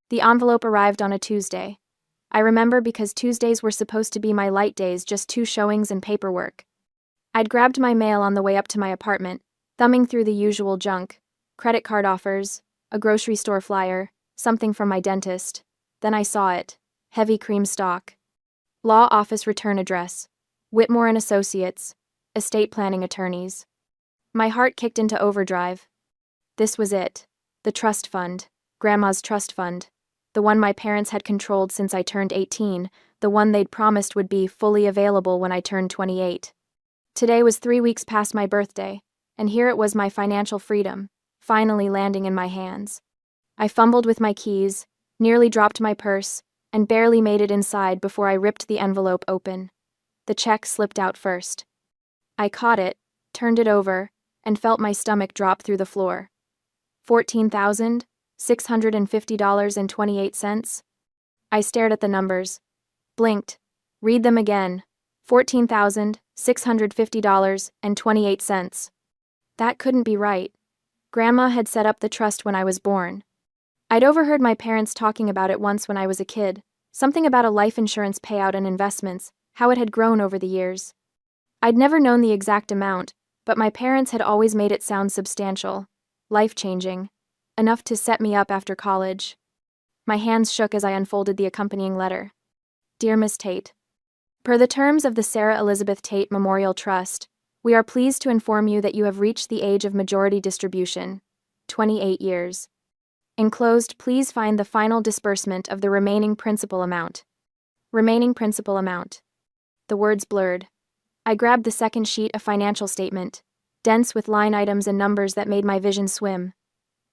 The envelope arrived on a Tuesday. I remember because Tuesdays were supposed to be my light days, just 2 showings and paperwork. I'd grabbed my mail on the way up to my apartment, thumbing through the usual junk, credit card offers, a grocery store flyer, something from my dentist. Then I saw it. Heavy cream stock. Law office return address. Whitmore and Associates. Estate planning attorneys. My heart kicked into overdrive. This was it. The trust fund. Grandma's trust fund. The one my parents had controlled since I turned 18, the one they'd promised would be fully available when I turned 28. Today was 3 weeks past my birthday, and here it was, my financial freedom, finally landing in my hands. I fumbled with my keys, nearly dropped my purse, and barely made it inside before I ripped the envelope open. The check slipped out first. I caught it, turned it over, and felt my stomach drop through the floor. $14,650.28. I stared at the numbers, blinked, read them again. $14,650.28. That couldn't be right. Grandma had set up the trust when I was born. I'd overheard my parents talking about it once when I was a kid, something about a life insurance payout and investments, how it had grown over the years. I'd never known the exact amount, but my parents had always made it sound substantial, life-changing, enough to set me up after college. My hands shook as I unfolded the accompanying letter. Dear Miss Tate, per the terms of the Sarah Elizabeth Tate Memorial Trust, we are pleased to inform you that you have reached the age of majority distribution, 28 years. Enclosed, please find the final disbursement of the remaining principal amount. Remaining principal amount. The words blurred. I grabbed the second sheet, a financial statement, dense with line items and numbers that made my vision swim.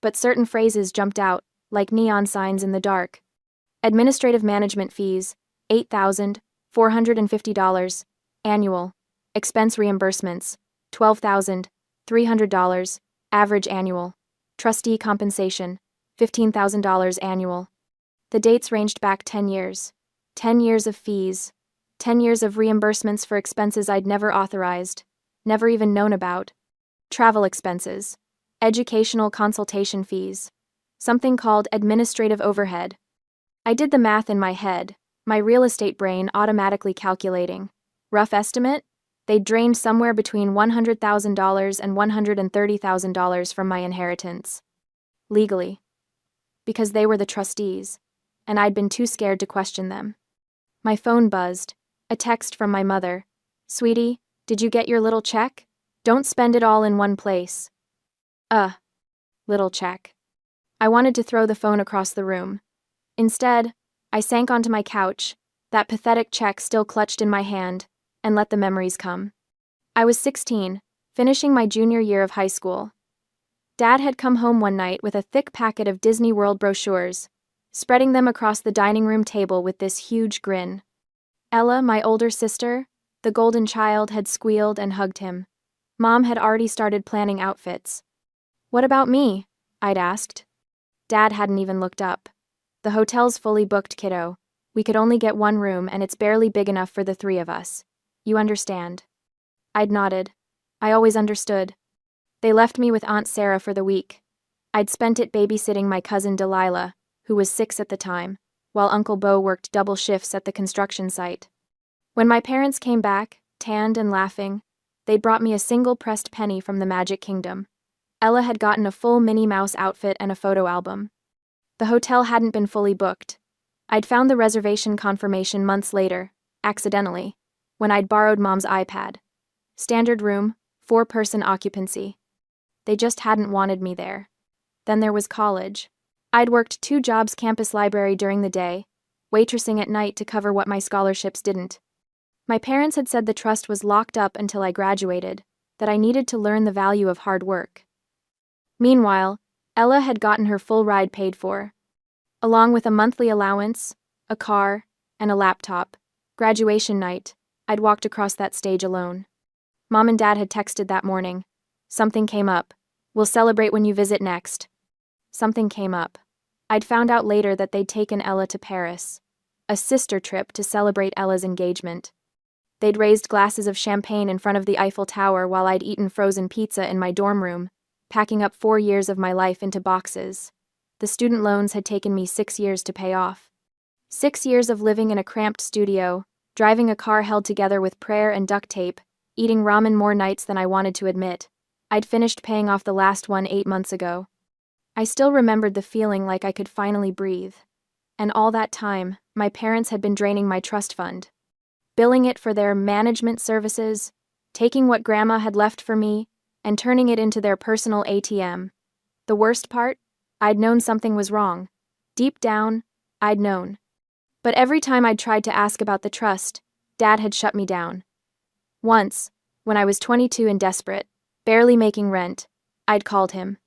But certain phrases jumped out, like neon signs in the dark. Administrative management fees, $8,450, annual. Expense reimbursements, $12,300, average annual. Trustee compensation, $15,000 annual. The dates ranged back 10 years. 10 years of fees. 10 years of reimbursements for expenses I'd never authorized, never even known about. Travel expenses. Educational consultation fees. Something called administrative overhead. I did the math in my head, my real estate brain automatically calculating. Rough estimate? They drained somewhere between $100,000 and $130,000 from my inheritance. Legally. Because they were the trustees, and I'd been too scared to question them. My phone buzzed. A text from my mother. Sweetie, did you get your little check? Don't spend it all in one place. Little check. I wanted to throw the phone across the room. Instead, I sank onto my couch, that pathetic check still clutched in my hand, and let the memories come. I was 16, finishing my junior year of high school. Dad had come home one night with a thick packet of Disney World brochures, spreading them across the dining room table with this huge grin. Ella, my older sister, the golden child, had squealed and hugged him. Mom had already started planning outfits. What about me? I'd asked. Dad hadn't even looked up. The hotel's fully booked, kiddo. We could only get one room and it's barely big enough for the 3 of us. You understand? I'd nodded. I always understood. They left me with Aunt Sarah for the week. I'd spent it babysitting my cousin Delilah, who was 6 at the time, while Uncle Bo worked double shifts at the construction site. When my parents came back, tanned and laughing, they'd brought me a single pressed penny from the Magic Kingdom. Ella had gotten a full Minnie Mouse outfit and a photo album. The hotel hadn't been fully booked. I'd found the reservation confirmation months later, accidentally, when I'd borrowed Mom's iPad. Standard room, 4-person occupancy. They just hadn't wanted me there. Then there was college. I'd worked 2 jobs, campus library during the day, waitressing at night to cover what my scholarships didn't. My parents had said the trust was locked up until I graduated, that I needed to learn the value of hard work. Meanwhile, Ella had gotten her full ride paid for. Along with a monthly allowance, a car, and a laptop. Graduation night, I'd walked across that stage alone. Mom and Dad had texted that morning. Something came up. We'll celebrate when you visit next. Something came up. I'd found out later that they'd taken Ella to Paris. A sister trip to celebrate Ella's engagement. They'd raised glasses of champagne in front of the Eiffel Tower while I'd eaten frozen pizza in my dorm room, packing up 4 years of my life into boxes. The student loans had taken me 6 years to pay off. 6 years of living in a cramped studio, driving a car held together with prayer and duct tape, eating ramen more nights than I wanted to admit. I'd finished paying off the last one 8 months ago. I still remembered the feeling like I could finally breathe. And all that time, my parents had been draining my trust fund, billing it for their management services, taking what Grandma had left for me, and turning it into their personal ATM. The worst part? I'd known something was wrong. Deep down, I'd known. But every time I'd tried to ask about the trust, Dad had shut me down. Once, when I was 22 and desperate, barely making rent, I'd called him.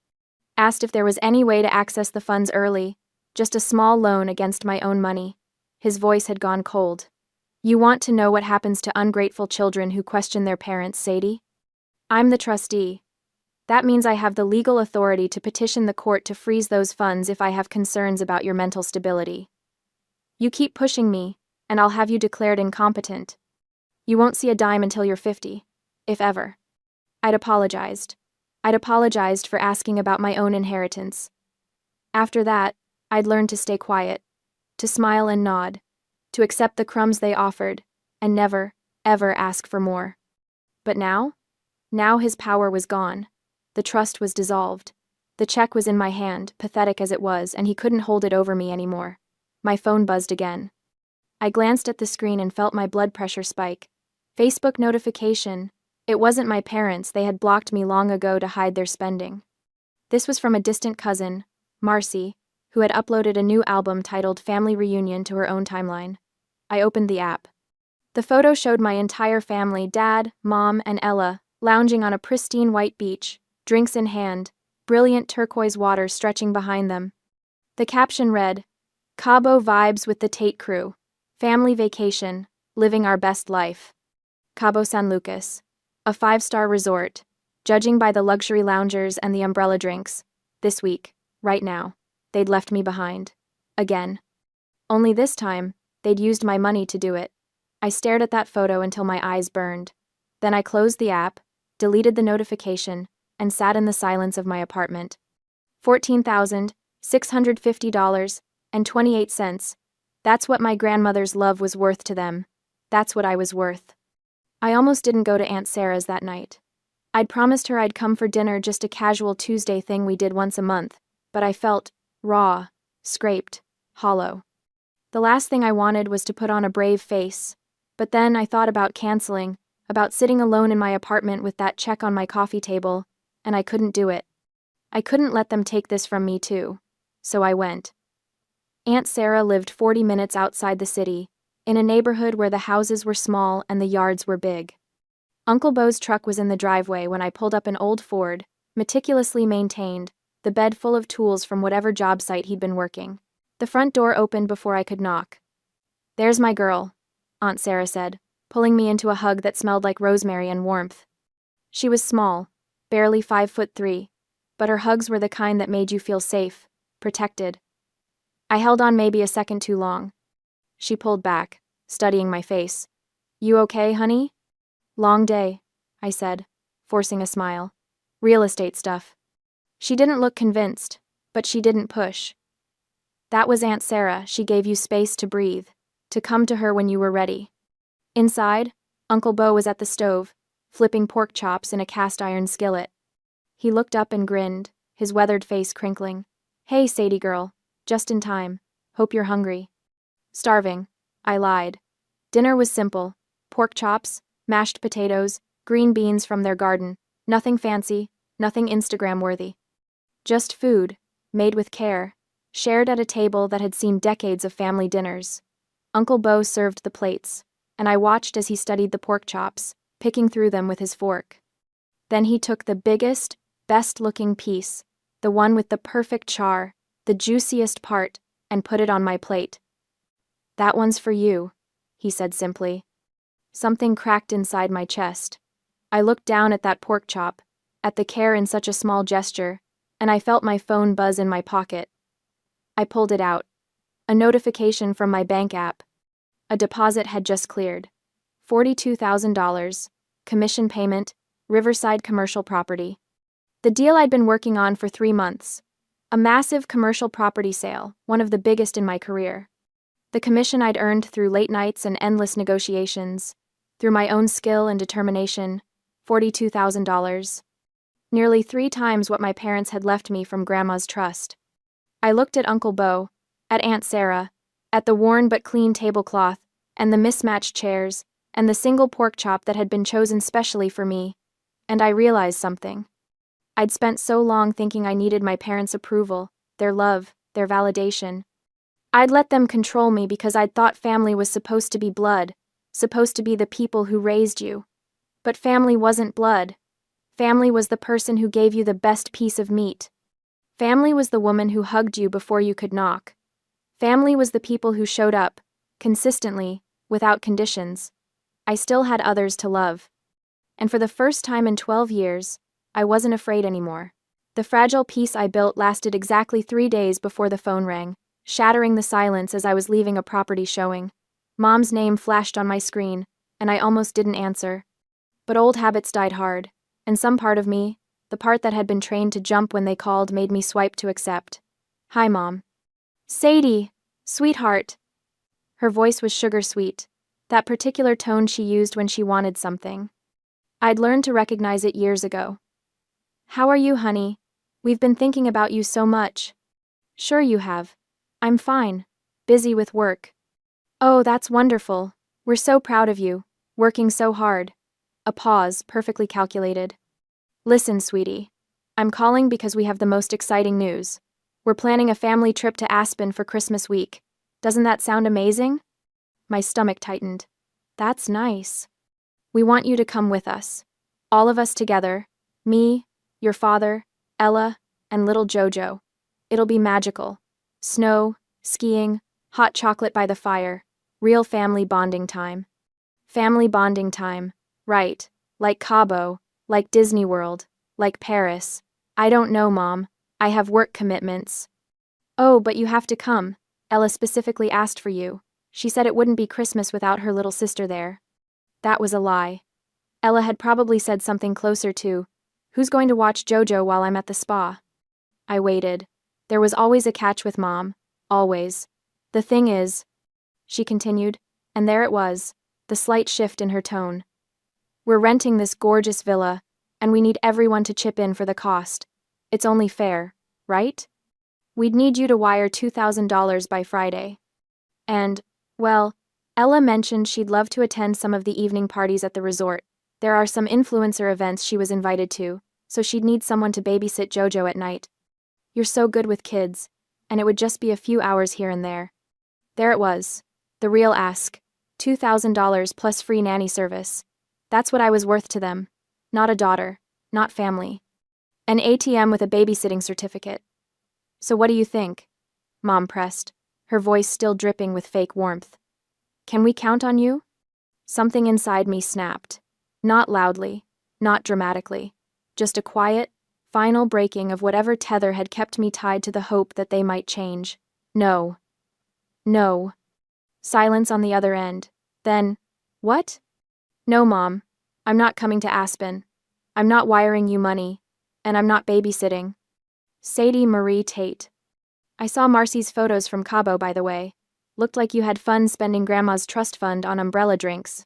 Asked if there was any way to access the funds early, just a small loan against my own money. His voice had gone cold. You want to know what happens to ungrateful children who question their parents, Sadie? I'm the trustee. That means I have the legal authority to petition the court to freeze those funds if I have concerns about your mental stability. You keep pushing me, and I'll have you declared incompetent. You won't see a dime until you're 50, if ever. I'd apologized for asking about my own inheritance. After that, I'd learned to stay quiet, to smile and nod, to accept the crumbs they offered, and never, ever ask for more. But now his power was gone. The trust was dissolved. The check was in my hand, pathetic as it was, and he couldn't hold it over me anymore. My phone buzzed again. I glanced at the screen and felt my blood pressure spike. Facebook notification. It wasn't my parents, they had blocked me long ago to hide their spending. This was from a distant cousin, Marcy, who had uploaded a new album titled Family Reunion to her own timeline. I opened the app. The photo showed my entire family, Dad, Mom, and Ella, lounging on a pristine white beach, drinks in hand, brilliant turquoise water stretching behind them. The caption read, Cabo vibes with the Tate crew. Family vacation, living our best life. Cabo San Lucas. A 5-star resort, judging by the luxury loungers and the umbrella drinks. This week, right now, they'd left me behind. Again. Only this time, they'd used my money to do it. I stared at that photo until my eyes burned. Then I closed the app, deleted the notification, and sat in the silence of my apartment. $14,650.28. That's what my grandmother's love was worth to them. That's what I was worth. I almost didn't go to Aunt Sarah's that night. I'd promised her I'd come for dinner, just a casual Tuesday thing we did once a month, but I felt raw, scraped, hollow. The last thing I wanted was to put on a brave face, but then I thought about canceling, about sitting alone in my apartment with that check on my coffee table, and I couldn't do it. I couldn't let them take this from me too, so I went. Aunt Sarah lived 40 minutes outside the city, in a neighborhood where the houses were small and the yards were big. Uncle Bo's truck was in the driveway when I pulled up an old Ford, meticulously maintained, the bed full of tools from whatever job site he'd been working. The front door opened before I could knock. There's my girl, Aunt Sarah said, pulling me into a hug that smelled like rosemary and warmth. She was small, barely 5'3", but her hugs were the kind that made you feel safe, protected. I held on maybe a second too long. She pulled back, studying my face. You okay, honey? Long day, I said, forcing a smile. Real estate stuff. She didn't look convinced, but she didn't push. That was Aunt Sarah. She gave you space to breathe, to come to her when you were ready. Inside, Uncle Bo was at the stove, flipping pork chops in a cast-iron skillet. He looked up and grinned, his weathered face crinkling. Hey, Sadie girl, just in time. Hope you're hungry. Starving, I lied. Dinner was simple. Pork chops, mashed potatoes, green beans from their garden. Nothing fancy, nothing Instagram-worthy. Just food, made with care, shared at a table that had seen decades of family dinners. Uncle Bo served the plates, and I watched as he studied the pork chops, picking through them with his fork. Then he took the biggest, best-looking piece, the one with the perfect char, the juiciest part, and put it on my plate. That one's for you, he said simply. Something cracked inside my chest. I looked down at that pork chop, at the care in such a small gesture, and I felt my phone buzz in my pocket. I pulled it out. A notification from my bank app. A deposit had just cleared. $42,000, commission payment, Riverside commercial property. The deal I'd been working on for 3 months. A massive commercial property sale, one of the biggest in my career. The commission I'd earned through late nights and endless negotiations, through my own skill and determination, $42,000. Nearly 3 times what my parents had left me from Grandma's trust. I looked at Uncle Beau, at Aunt Sarah, at the worn but clean tablecloth, and the mismatched chairs, and the single pork chop that had been chosen specially for me, and I realized something. I'd spent so long thinking I needed my parents' approval, their love, their validation. I'd let them control me because I'd thought family was supposed to be blood, supposed to be the people who raised you. But family wasn't blood. Family was the person who gave you the best piece of meat. Family was the woman who hugged you before you could knock. Family was the people who showed up, consistently, without conditions. I still had others to love. And for the first time in 12 years, I wasn't afraid anymore. The fragile peace I built lasted exactly 3 days before the phone rang, shattering the silence as I was leaving a property showing. Mom's name flashed on my screen, and I almost didn't answer. But old habits died hard, and some part of me, the part that had been trained to jump when they called, made me swipe to accept. "Hi, Mom." "Sadie, sweetheart." Her voice was sugar-sweet, that particular tone she used when she wanted something. I'd learned to recognize it years ago. "How are you, honey? We've been thinking about you so much." "Sure you have. I'm fine. Busy with work." "Oh, that's wonderful. We're so proud of you, working so hard." A pause, perfectly calculated. "Listen, sweetie. I'm calling because we have the most exciting news. We're planning a family trip to Aspen for Christmas week. Doesn't that sound amazing?" My stomach tightened. "That's nice. We want you to come with us. All of us together. Me, your father, Ella, and little Jojo. It'll be magical. Snow, skiing, hot chocolate by the fire. Real family bonding time." Family bonding time. Right. Like Cabo, like Disney World, like Paris. "I don't know, Mom. I have work commitments." "Oh, but you have to come. Ella specifically asked for you. She said it wouldn't be Christmas without her little sister there." That was a lie. Ella had probably said something closer to, "Who's going to watch Jojo while I'm at the spa?" I waited. There was always a catch with Mom. Always. "The thing is," she continued, and there it was, the slight shift in her tone. "We're renting this gorgeous villa, and we need everyone to chip in for the cost. It's only fair, right? We'd need you to wire $2,000 by Friday. And, well, Ella mentioned she'd love to attend some of the evening parties at the resort. There are some influencer events she was invited to, so she'd need someone to babysit Jojo at night. You're so good with kids, and it would just be a few hours here and there." There it was, the real ask, $2,000 plus free nanny service. That's what I was worth to them. Not a daughter, not family. An ATM with a babysitting certificate. "So what do you think?" Mom pressed, her voice still dripping with fake warmth. "Can we count on you?" Something inside me snapped. Not loudly, not dramatically. Just a quiet, final breaking of whatever tether had kept me tied to the hope that they might change. No. No. Silence on the other end. Then, "What?" "No, Mom. I'm not coming to Aspen. I'm not wiring you money. And I'm not babysitting." Sadie Marie Tate. "I saw Marcy's photos from Cabo, by the way. Looked like you had fun spending Grandma's trust fund on umbrella drinks."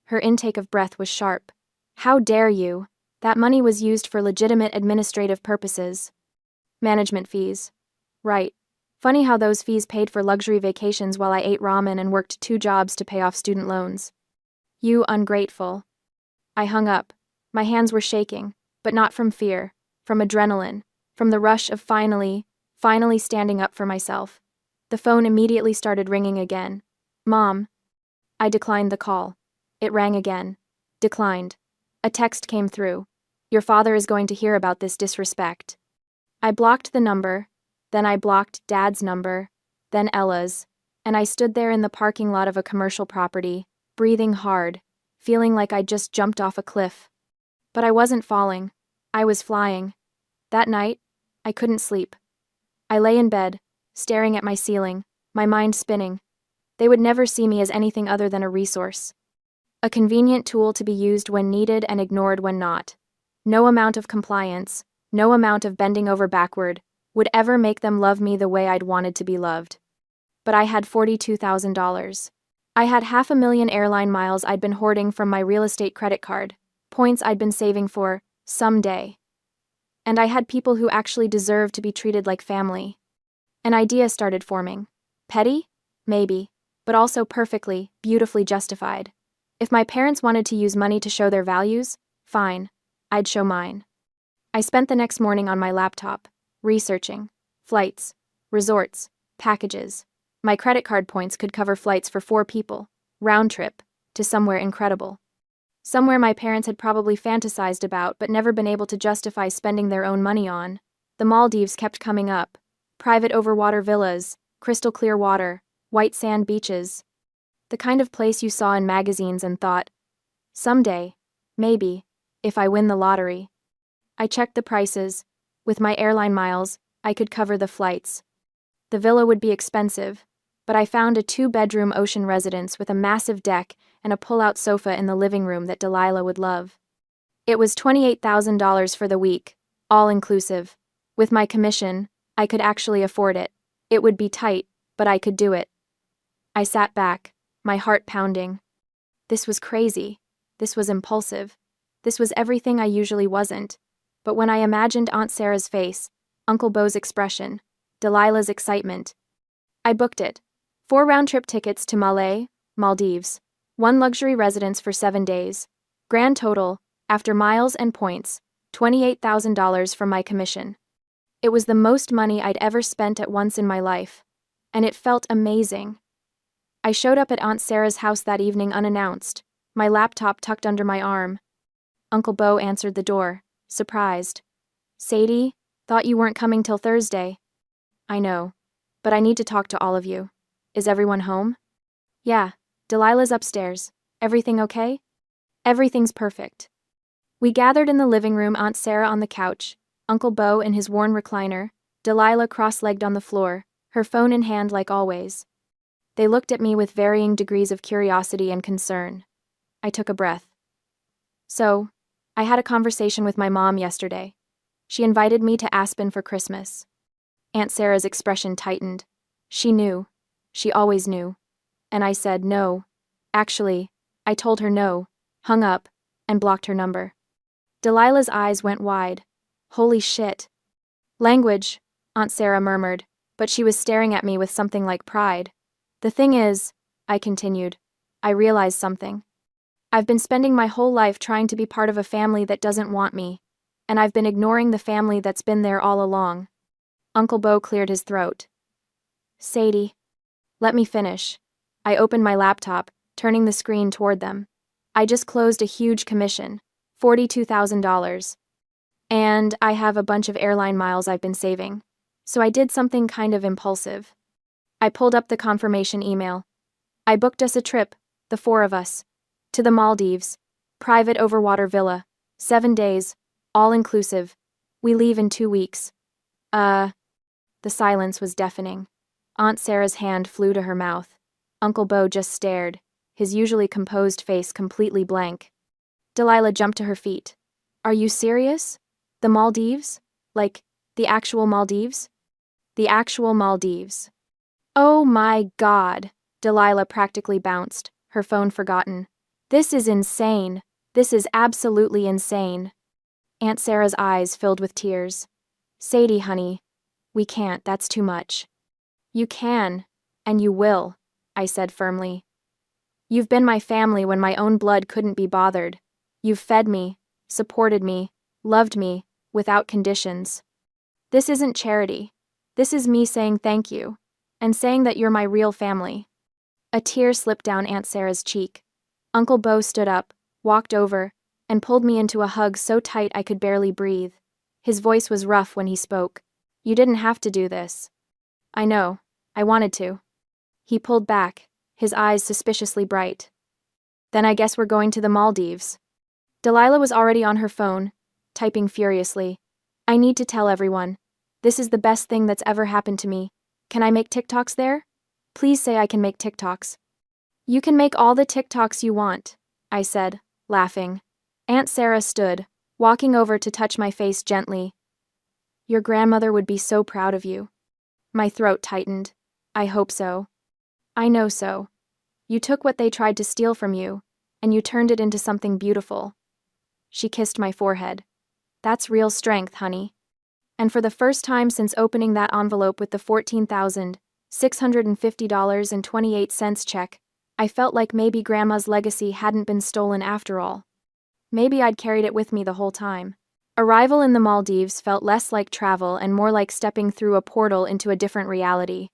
Her intake of breath was sharp. "How dare you? That money was used for legitimate administrative purposes." "Management fees." "Right. Funny how those fees paid for luxury vacations while I ate ramen and worked 2 jobs to pay off student loans." "You ungrateful." I hung up. My hands were shaking, but not from fear, from adrenaline, from the rush of finally standing up for myself. The phone immediately started ringing again. "Mom." I declined the call. It rang again. Declined. A text came through. "Your father is going to hear about this disrespect." I blocked the number, then I blocked Dad's number, then Ella's, and I stood there in the parking lot of a commercial property, breathing hard, feeling like I'd just jumped off a cliff. But I wasn't falling. I was flying. That night, I couldn't sleep. I lay in bed, staring at my ceiling, my mind spinning. They would never see me as anything other than a resource. A convenient tool to be used when needed and ignored when not. No amount of compliance, no amount of bending over backward, would ever make them love me the way I'd wanted to be loved. But I had $42,000. I had 500,000 airline miles I'd been hoarding from my real estate credit card, points I'd been saving for someday. And I had people who actually deserved to be treated like family. An idea started forming. Petty? Maybe. But also perfectly, beautifully justified. If my parents wanted to use money to show their values, fine. I'd show mine. I spent the next morning on my laptop, researching flights, resorts, packages. My credit card points could cover flights for 4 people, round trip, to somewhere incredible. Somewhere my parents had probably fantasized about but never been able to justify spending their own money on. The Maldives kept coming up. Private overwater villas, crystal clear water, white sand beaches. The kind of place you saw in magazines and thought, someday, maybe, if I win the lottery. I checked the prices. With my airline miles, I could cover the flights. The villa would be expensive, but I found a 2-bedroom ocean residence with a massive deck and a pull-out sofa in the living room that Delilah would love. It was $28,000 for the week, all inclusive. With my commission, I could actually afford it. It would be tight, but I could do it. I sat back, my heart pounding. This was crazy. This was impulsive. This was everything I usually wasn't. But when I imagined Aunt Sarah's face, Uncle Beau's expression, Delilah's excitement, I booked it. 4 round-trip tickets to Maldives, 1 luxury residence for 7 days. Grand total, after miles and points, $28,000 from my commission. It was the most money I'd ever spent at once in my life, and it felt amazing. I showed up at Aunt Sarah's house that evening unannounced, my laptop tucked under my arm. Uncle Beau answered the door, surprised. Sadie, thought you weren't coming till Thursday. I know, but I need to talk to all of you. Is everyone home? Yeah, Delilah's upstairs. Everything okay? Everything's perfect. We gathered in the living room, Aunt Sarah on the couch, Uncle Beau in his worn recliner, Delilah cross-legged on the floor, her phone in hand like always. They looked at me with varying degrees of curiosity and concern. I took a breath. So, I had a conversation with my mom yesterday. She invited me to Aspen for Christmas. Aunt Sarah's expression tightened. She knew. She always knew. And I said no. Actually, I told her no, hung up, and blocked her number. Delilah's eyes went wide. Holy shit. Language, Aunt Sarah murmured, but she was staring at me with something like pride. The thing is, I continued, I realized something. I've been spending my whole life trying to be part of a family that doesn't want me, and I've been ignoring the family that's been there all along. Uncle Beau cleared his throat. Sadie. Let me finish. I opened my laptop, turning the screen toward them. I just closed a huge commission, $42,000. And I have a bunch of airline miles I've been saving. So I did something kind of impulsive. I pulled up the confirmation email. I booked us a trip, the 4 of us, to the Maldives, private overwater villa, 7 days, all inclusive. We leave in 2 weeks. The silence was deafening. Aunt Sarah's hand flew to her mouth. Uncle Beau just stared, his usually composed face completely blank. Delilah jumped to her feet. Are you serious? The Maldives? Like, the actual Maldives? The actual Maldives. Oh my God! Delilah practically bounced, her phone forgotten. This is insane. This is absolutely insane. Aunt Sarah's eyes filled with tears. Sadie, honey, we can't, that's too much. You can, and you will, I said firmly. You've been my family when my own blood couldn't be bothered. You've fed me, supported me, loved me, without conditions. This isn't charity. This is me saying thank you, and saying that you're my real family. A tear slipped down Aunt Sarah's cheek. Uncle Beau stood up, walked over, and pulled me into a hug so tight I could barely breathe. His voice was rough when he spoke. You didn't have to do this. I know. I wanted to. He pulled back, his eyes suspiciously bright. Then I guess we're going to the Maldives. Delilah was already on her phone, typing furiously. I need to tell everyone. This is the best thing that's ever happened to me. Can I make TikToks there? Please say I can make TikToks. You can make all the TikToks you want, I said, laughing. Aunt Sarah stood, walking over to touch my face gently. Your grandmother would be so proud of you. My throat tightened. I hope so. I know so. You took what they tried to steal from you, and you turned it into something beautiful. She kissed my forehead. That's real strength, honey. And for the first time since opening that envelope with the $14,650.28 check, I felt like maybe Grandma's legacy hadn't been stolen after all. Maybe I'd carried it with me the whole time. Arrival in the Maldives felt less like travel and more like stepping through a portal into a different reality.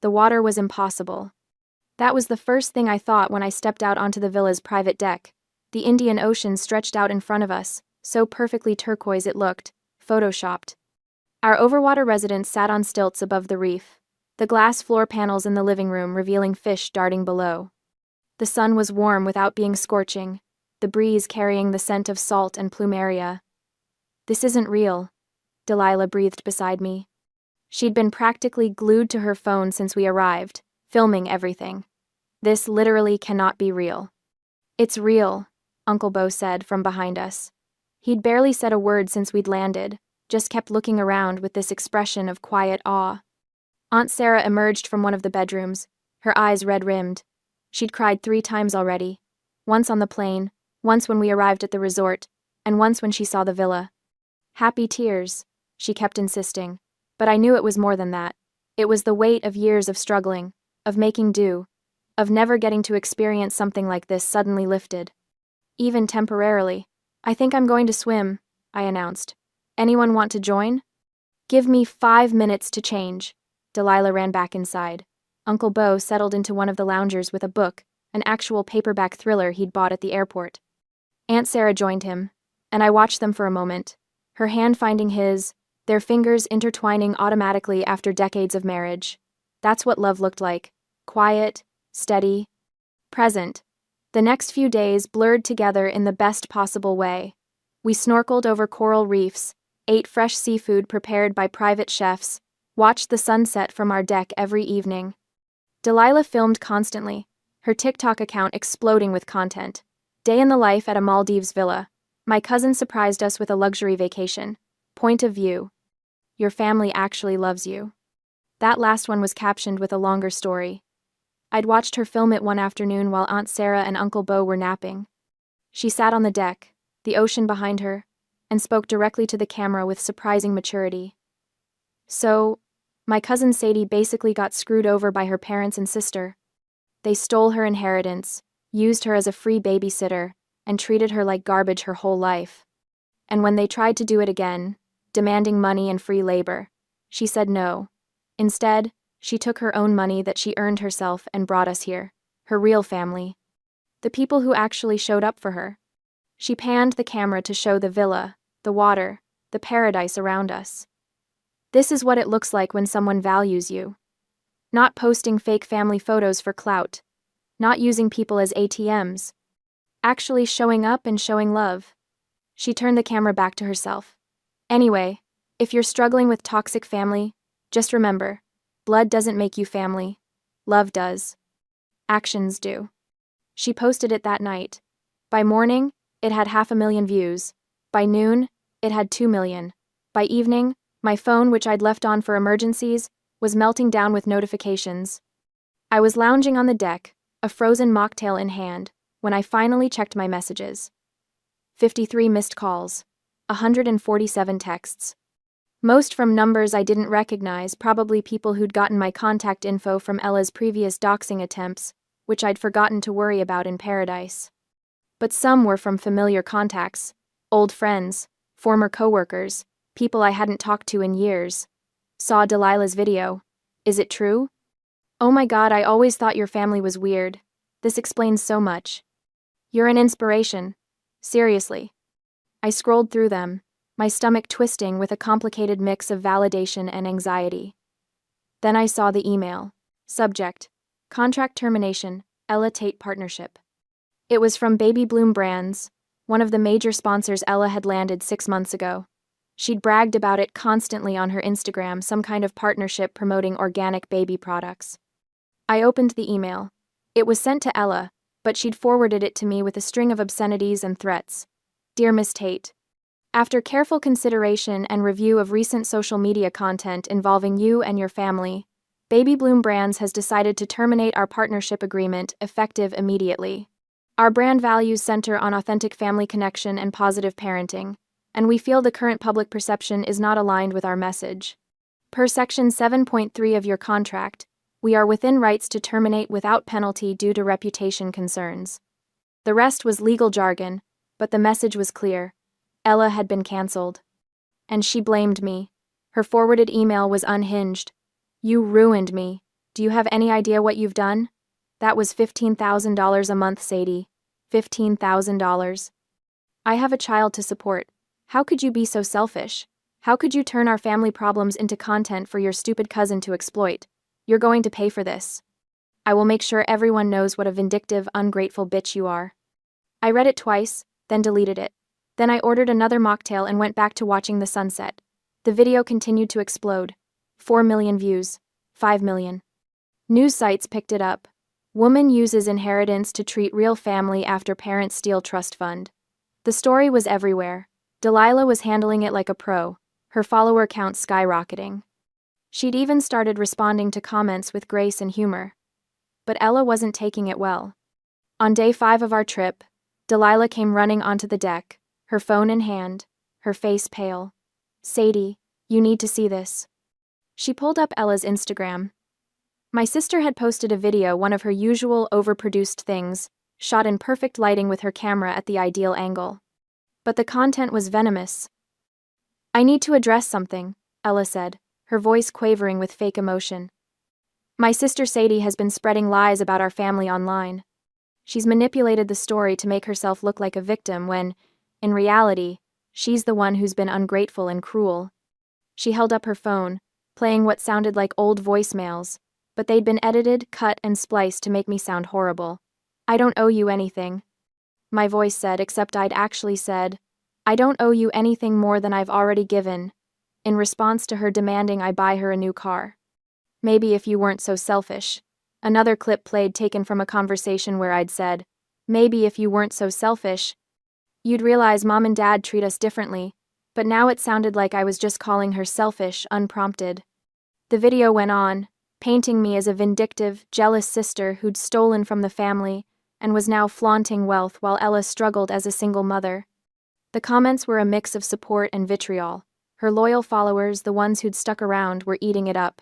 The water was impossible. That was the first thing I thought when I stepped out onto the villa's private deck. The Indian Ocean stretched out in front of us, so perfectly turquoise it looked, photoshopped. Our overwater residence sat on stilts above the reef, the glass floor panels in the living room revealing fish darting below. The sun was warm without being scorching, the breeze carrying the scent of salt and plumeria. This isn't real, Delilah breathed beside me. She'd been practically glued to her phone since we arrived, filming everything. This literally cannot be real. It's real, Uncle Bo said from behind us. He'd barely said a word since we'd landed, just kept looking around with this expression of quiet awe. Aunt Sarah emerged from one of the bedrooms, her eyes red-rimmed. She'd cried 3 times already. Once on the plane, once when we arrived at the resort, and once when she saw the villa. Happy tears, she kept insisting, but I knew it was more than that. It was the weight of years of struggling, of making do, of never getting to experience something like this suddenly lifted. Even temporarily. I think I'm going to swim, I announced. Anyone want to join? Give me 5 minutes to change. Delilah ran back inside. Uncle Bo settled into one of the loungers with a book, an actual paperback thriller he'd bought at the airport. Aunt Sarah joined him, and I watched them for a moment, her hand finding his, their fingers intertwining automatically after decades of marriage. That's what love looked like. Quiet, steady, present. The next few days blurred together in the best possible way. We snorkeled over coral reefs, ate fresh seafood prepared by private chefs, watched the sunset from our deck every evening. Delilah filmed constantly, her TikTok account exploding with content. Day in the life at a Maldives villa. My cousin surprised us with a luxury vacation. Point of view. Your family actually loves you. That last one was captioned with a longer story. I'd watched her film it one afternoon while Aunt Sarah and Uncle Bo were napping. She sat on the deck, the ocean behind her, and spoke directly to the camera with surprising maturity. So, my cousin Sadie basically got screwed over by her parents and sister. They stole her inheritance, used her as a free babysitter, and treated her like garbage her whole life. And when they tried to do it again, demanding money and free labor, she said no. Instead, she took her own money that she earned herself and brought us here, her real family. The people who actually showed up for her. She panned the camera to show the villa, the water, the paradise around us. This is what it looks like when someone values you. Not posting fake family photos for clout. Not using people as ATMs. Actually showing up and showing love. She turned the camera back to herself. Anyway, if you're struggling with toxic family, just remember, blood doesn't make you family. Love does. Actions do. She posted it that night. By morning, it had 500,000 views. By noon, it had 2 million. By evening, my phone, which I'd left on for emergencies, was melting down with notifications. I was lounging on the deck, a frozen mocktail in hand, when I finally checked my messages. 53 missed calls. 147 texts. Most from numbers I didn't recognize, probably people who'd gotten my contact info from Ella's previous doxing attempts, which I'd forgotten to worry about in paradise. But some were from familiar contacts, old friends, former coworkers, people I hadn't talked to in years. Saw Delilah's video. Is it true? Oh my God, I always thought your family was weird. This explains so much. You're an inspiration. Seriously. I scrolled through them, my stomach twisting with a complicated mix of validation and anxiety. Then I saw the email. Subject: Contract termination, Ella Tate partnership. It was from Baby Bloom Brands, one of the major sponsors Ella had landed 6 months ago. She'd bragged about it constantly on her Instagram, some kind of partnership promoting organic baby products. I opened the email. It was sent to Ella, but she'd forwarded it to me with a string of obscenities and threats. Dear Miss Tate, After careful consideration and review of recent social media content involving you and your family, Baby Bloom Brands has decided to terminate our partnership agreement effective immediately. Our brand values center on authentic family connection and positive parenting, and we feel the current public perception is not aligned with our message. Per Section 7.3 of your contract, we are within rights to terminate without penalty due to reputation concerns. The rest was legal jargon, but the message was clear. Ella had been cancelled. And she blamed me. Her forwarded email was unhinged. "You ruined me. Do you have any idea what you've done? That was $15,000 a month, Sadie. $15,000. I have a child to support. How could you be so selfish? How could you turn our family problems into content for your stupid cousin to exploit? You're going to pay for this. I will make sure everyone knows what a vindictive, ungrateful bitch you are." I read it twice, then deleted it. Then I ordered another mocktail and went back to watching the sunset. The video continued to explode. 4 million views. 5 million. News sites picked it up. Woman uses inheritance to treat real family after parents steal trust fund. The story was everywhere. Delilah was handling it like a pro, her follower count skyrocketing. She'd even started responding to comments with grace and humor. But Ella wasn't taking it well. On day 5 of our trip, Delilah came running onto the deck, her phone in hand, her face pale. "Sadie, you need to see this." She pulled up Ella's Instagram. My sister had posted a video, one of her usual overproduced things, shot in perfect lighting with her camera at the ideal angle. But the content was venomous. "I need to address something," Ella said, her voice quavering with fake emotion. "My sister Sadie has been spreading lies about our family online. She's manipulated the story to make herself look like a victim when, in reality, she's the one who's been ungrateful and cruel." She held up her phone, playing what sounded like old voicemails, but they'd been edited, cut, and spliced to make me sound horrible. "I don't owe you anything," my voice said, except I'd actually said, "I don't owe you anything more than I've already given," in response to her demanding I buy her a new car. "Maybe if you weren't so selfish." Another clip played, taken from a conversation where I'd said, "Maybe if you weren't so selfish, you'd realize Mom and Dad treat us differently," but now it sounded like I was just calling her selfish, unprompted. The video went on, painting me as a vindictive, jealous sister who'd stolen from the family and was now flaunting wealth while Ella struggled as a single mother. The comments were a mix of support and vitriol. Her loyal followers, the ones who'd stuck around, were eating it up.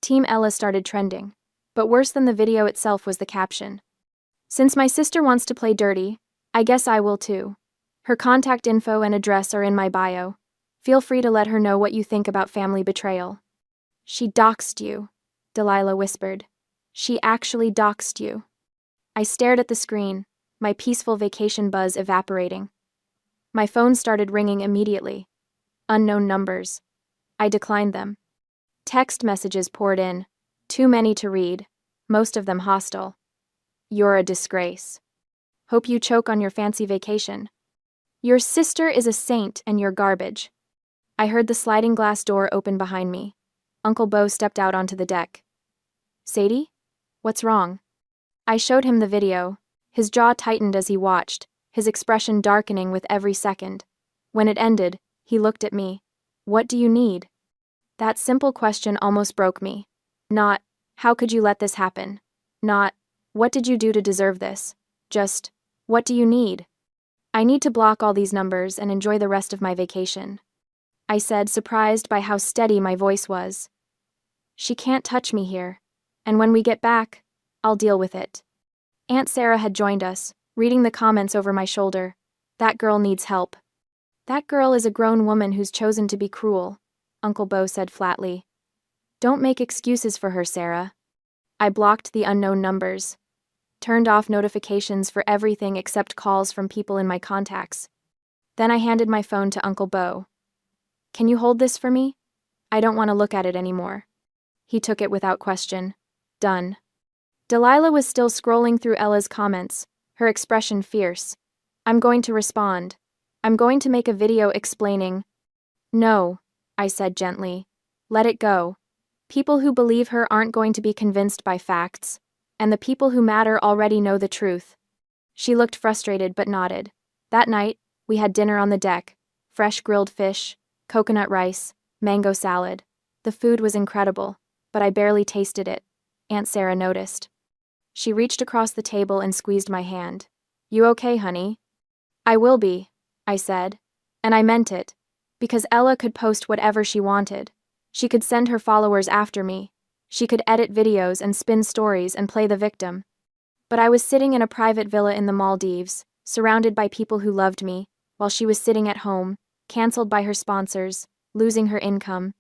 Team Ella started trending. But worse than the video itself was the caption. "Since my sister wants to play dirty, I guess I will too. Her contact info and address are in my bio. Feel free to let her know what you think about family betrayal." "She doxed you," Delilah whispered. "She actually doxed you." I stared at the screen, my peaceful vacation buzz evaporating. My phone started ringing immediately. Unknown numbers. I declined them. Text messages poured in, too many to read, most of them hostile. "You're a disgrace. Hope you choke on your fancy vacation. Your sister is a saint and you're garbage." I heard the sliding glass door open behind me. Uncle Bo stepped out onto the deck. "Sadie? What's wrong?" I showed him the video. His jaw tightened as he watched, his expression darkening with every second. When it ended, he looked at me. "What do you need?" That simple question almost broke me. Not, "How could you let this happen?" Not, "What did you do to deserve this?" Just, "What do you need?" "I need to block all these numbers and enjoy the rest of my vacation," I said, surprised by how steady my voice was. "She can't touch me here, and when we get back, I'll deal with it." Aunt Sarah had joined us, reading the comments over my shoulder. "That girl needs help." "That girl is a grown woman who's chosen to be cruel," Uncle Bo said flatly. "Don't make excuses for her, Sarah." I blocked the unknown numbers, turned off notifications for everything except calls from people in my contacts. Then I handed my phone to Uncle Bo. "Can you hold this for me? I don't want to look at it anymore." He took it without question. Done. Delilah was still scrolling through Ella's comments, her expression fierce. "I'm going to respond. I'm going to make a video explaining." "No," I said gently. "Let it go. People who believe her aren't going to be convinced by facts, and the people who matter already know the truth." She looked frustrated but nodded. That night, we had dinner on the deck, fresh grilled fish, coconut rice, mango salad. The food was incredible, but I barely tasted it, Aunt Sarah noticed. She reached across the table and squeezed my hand. You okay, honey? I will be, I said. And I meant it. Because Ella could post whatever she wanted. She could send her followers after me. She could edit videos and spin stories and play the victim. But I was sitting in a private villa in the Maldives, surrounded by people who loved me, while she was sitting at home, cancelled by her sponsors, losing her income.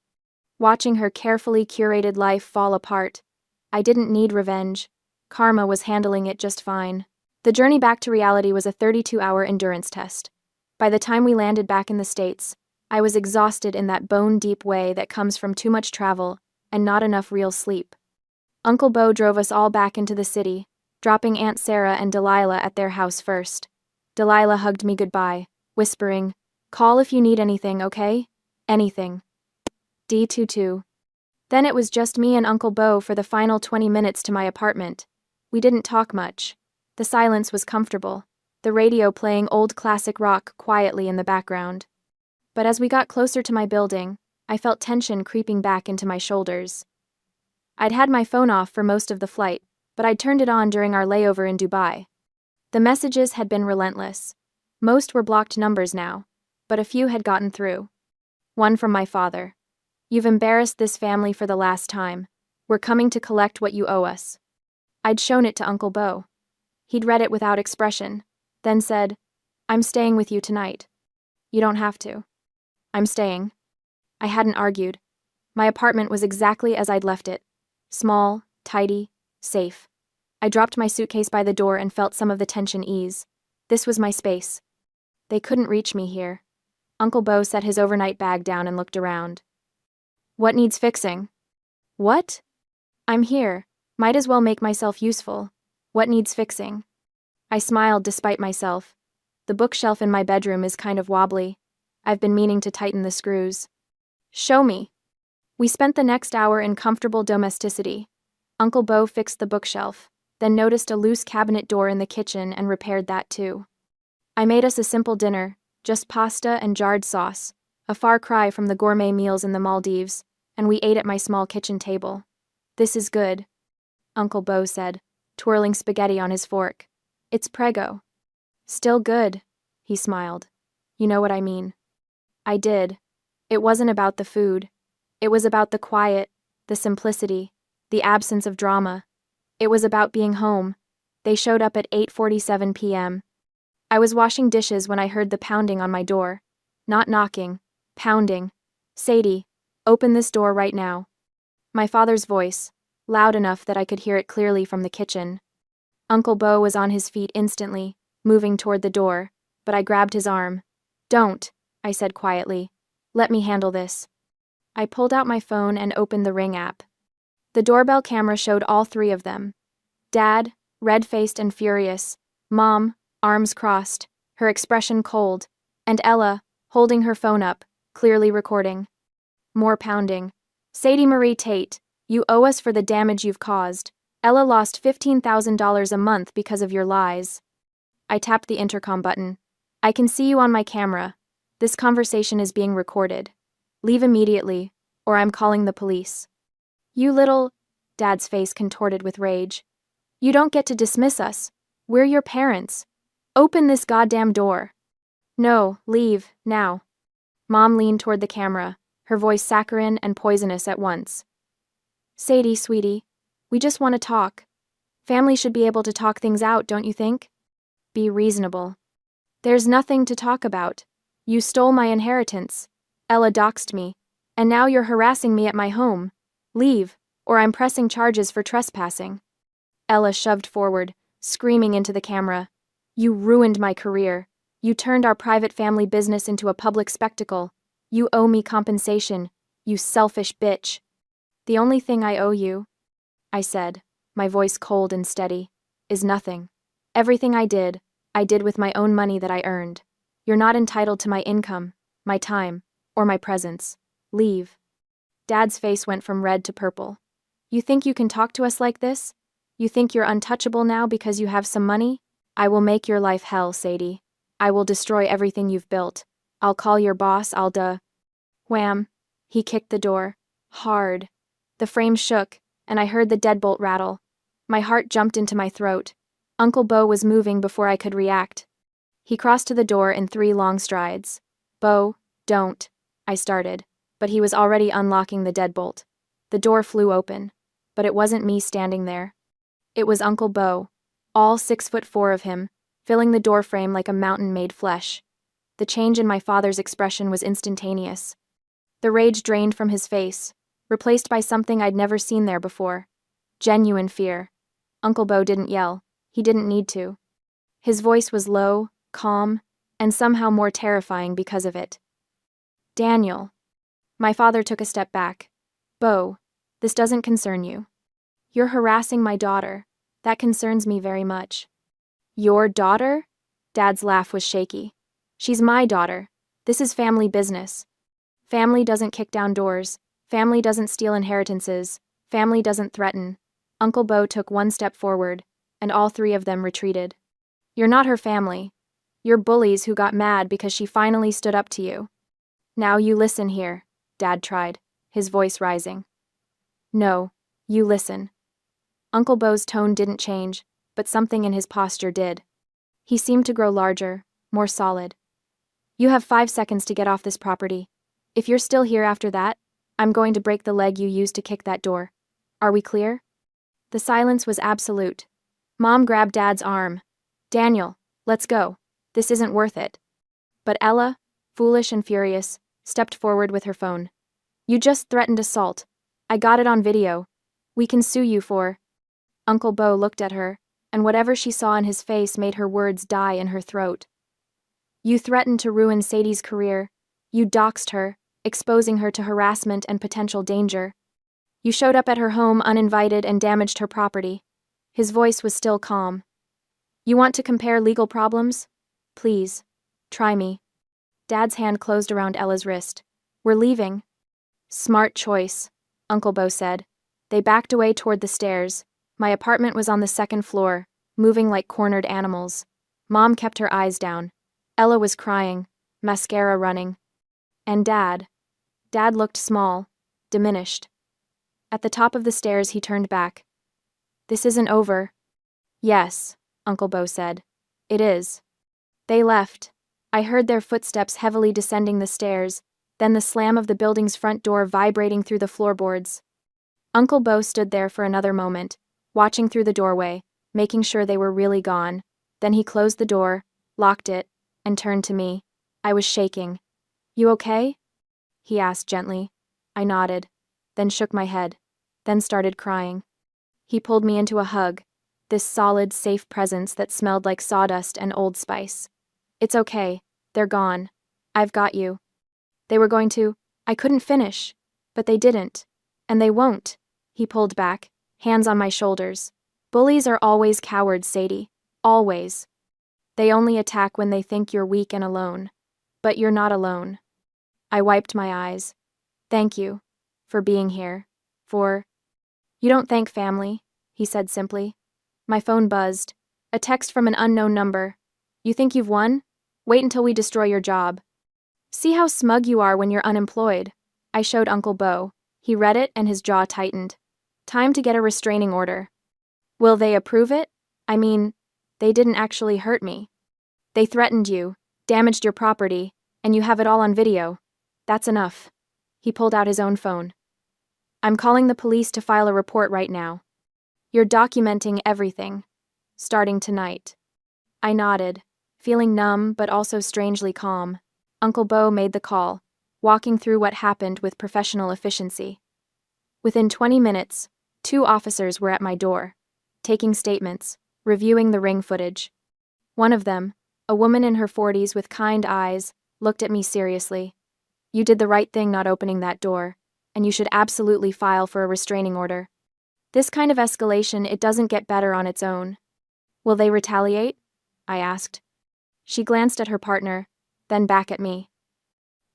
Watching her carefully curated life fall apart. I didn't need revenge. Karma was handling it just fine. The journey back to reality was a 32-hour endurance test. By the time we landed back in the States, I was exhausted in that bone-deep way that comes from too much travel and not enough real sleep. Uncle Bo drove us all back into the city, dropping Aunt Sarah and Delilah at their house first. Delilah hugged me goodbye, whispering, "Call if you need anything, okay? Anything." D22. Then it was just me and Uncle Bo for the final 20 minutes to my apartment. We didn't talk much. The silence was comfortable, the radio playing old classic rock quietly in the background. But as we got closer to my building, I felt tension creeping back into my shoulders. I'd had my phone off for most of the flight, but I'd turned it on during our layover in Dubai. The messages had been relentless. Most were blocked numbers now, but a few had gotten through. One from my father. "You've embarrassed this family for the last time. We're coming to collect what you owe us." I'd shown it to Uncle Bo. He'd read it without expression, then said, "I'm staying with you tonight." "You don't have to." "I'm staying." I hadn't argued. My apartment was exactly as I'd left it. Small, tidy, safe. I dropped my suitcase by the door and felt some of the tension ease. This was my space. They couldn't reach me here. Uncle Bo set his overnight bag down and looked around. "What needs fixing?" "What?" "I'm here. Might as well make myself useful. What needs fixing?" I smiled despite myself. The bookshelf in my bedroom is kind of wobbly. I've been meaning to tighten the screws. "Show me." We spent the next hour in comfortable domesticity. Uncle Bo fixed the bookshelf, then noticed a loose cabinet door in the kitchen and repaired that too. I made us a simple dinner, just pasta and jarred sauce, a far cry from the gourmet meals in the Maldives, and we ate at my small kitchen table. "This is good," Uncle Bo said, twirling spaghetti on his fork. "It's prego." "Still good," he smiled. "You know what I mean." I did. It wasn't about the food. It was about the quiet, the simplicity, the absence of drama. It was about being home. They showed up at 8:47 p.m. I was washing dishes when I heard the pounding on my door. Not knocking, pounding. "Sadie, open this door right now." My father's voice, loud enough that I could hear it clearly from the kitchen. Uncle Bo was on his feet instantly, moving toward the door, but I grabbed his arm. "Don't," I said quietly. "Let me handle this." I pulled out my phone and opened the Ring app. The doorbell camera showed all three of them. Dad, red-faced and furious. Mom, arms crossed, her expression cold. And Ella, holding her phone up, clearly recording. More pounding. "Sadie Marie Tate, you owe us for the damage you've caused. Ella lost $15,000 a month because of your lies." I tapped the intercom button. "I can see you on my camera. This conversation is being recorded. Leave immediately, or I'm calling the police." "You little..." Dad's face contorted with rage. "You don't get to dismiss us. We're your parents. Open this goddamn door." "No, leave, now." Mom leaned toward the camera, her voice saccharine and poisonous at once. "Sadie, sweetie, we just want to talk. Family should be able to talk things out, don't you think? Be reasonable." "There's nothing to talk about. You stole my inheritance. Ella doxed me, and now you're harassing me at my home. Leave, or I'm pressing charges for trespassing." Ella shoved forward, screaming into the camera. "You ruined my career. You turned our private family business into a public spectacle. You owe me compensation, you selfish bitch." "The only thing I owe you," I said, my voice cold and steady, "is nothing. Everything I did with my own money that I earned. You're not entitled to my income, my time, or my presence. Leave." Dad's face went from red to purple. "You think you can talk to us like this? You think you're untouchable now because you have some money? I will make your life hell, Sadie. I will destroy everything you've built. I'll call your boss, Wham! He kicked the door. Hard. The frame shook, and I heard the deadbolt rattle. My heart jumped into my throat. Uncle Bo was moving before I could react. He crossed to the door in 3 long strides. Bo, don't, I started, but he was already unlocking the deadbolt. The door flew open, but it wasn't me standing there. It was Uncle Bo, all 6'4" of him, filling the doorframe like a mountain made flesh. The change in my father's expression was instantaneous. The rage drained from his face, replaced by something I'd never seen there before. Genuine fear. Uncle Bo didn't yell. He didn't need to. His voice was low, calm, and somehow more terrifying because of it. Daniel. My father took a step back. Bo, this doesn't concern you. You're harassing my daughter. That concerns me very much. Your daughter? Dad's laugh was shaky. She's my daughter. This is family business. Family doesn't kick down doors. Family doesn't steal inheritances. Family doesn't threaten. Uncle Bo took 1 step forward, and all 3 of them retreated. You're not her family. You're bullies who got mad because she finally stood up to you. Now you listen here, Dad tried, his voice rising. No, you listen. Uncle Bo's tone didn't change, but something in his posture did. He seemed to grow larger, more solid. You have 5 seconds to get off this property. If you're still here after that, I'm going to break the leg you used to kick that door. Are we clear? The silence was absolute. Mom grabbed Dad's arm. Daniel, let's go. This isn't worth it. But Ella, foolish and furious, stepped forward with her phone. You just threatened assault. I got it on video. We can sue you for... Uncle Bo looked at her, and whatever she saw in his face made her words die in her throat. You threatened to ruin Sadie's career. You doxed her, exposing her to harassment and potential danger. You showed up at her home uninvited and damaged her property. His voice was still calm. You want to compare legal problems? Please, try me. Dad's hand closed around Ella's wrist. We're leaving. Smart choice, Uncle Bo said. They backed away toward the stairs. My apartment was on the 2nd floor, moving like cornered animals. Mom kept her eyes down. Ella was crying, mascara running. And Dad looked small, diminished. At the top of the stairs he turned back. This isn't over. Yes, Uncle Bo said. It is. They left. I heard their footsteps heavily descending the stairs, then the slam of the building's front door vibrating through the floorboards. Uncle Bo stood there for another moment, watching through the doorway, making sure they were really gone. Then he closed the door, locked it, and turned to me. I was shaking. You okay? He asked gently. I nodded, then shook my head, then started crying. He pulled me into a hug, this solid, safe presence that smelled like sawdust and Old Spice. It's okay. They're gone. I've got you. They were going to... I couldn't finish. But they didn't. And they won't. He pulled back, hands on my shoulders. Bullies are always cowards, Sadie. Always. They only attack when they think you're weak and alone. But you're not alone. I wiped my eyes. Thank you. For being here. For... You don't thank family, he said simply. My phone buzzed. A text from an unknown number. You think you've won? Wait until we destroy your job. See how smug you are when you're unemployed. I showed Uncle Bo. He read it and his jaw tightened. Time to get a restraining order. Will they approve it? I mean, they didn't actually hurt me. They threatened you, damaged your property, and you have it all on video. That's enough. He pulled out his own phone. I'm calling the police to file a report right now. You're documenting everything. Starting tonight. I nodded, feeling numb but also strangely calm. Uncle Bo made the call, walking through what happened with professional efficiency. Within 20 minutes, 2 officers were at my door, taking statements, reviewing the ring footage. One of them, a woman in her 40s with kind eyes, looked at me seriously. You did the right thing not opening that door, and you should absolutely file for a restraining order. This kind of escalation, it doesn't get better on its own. Will they retaliate? I asked. She glanced at her partner, then back at me.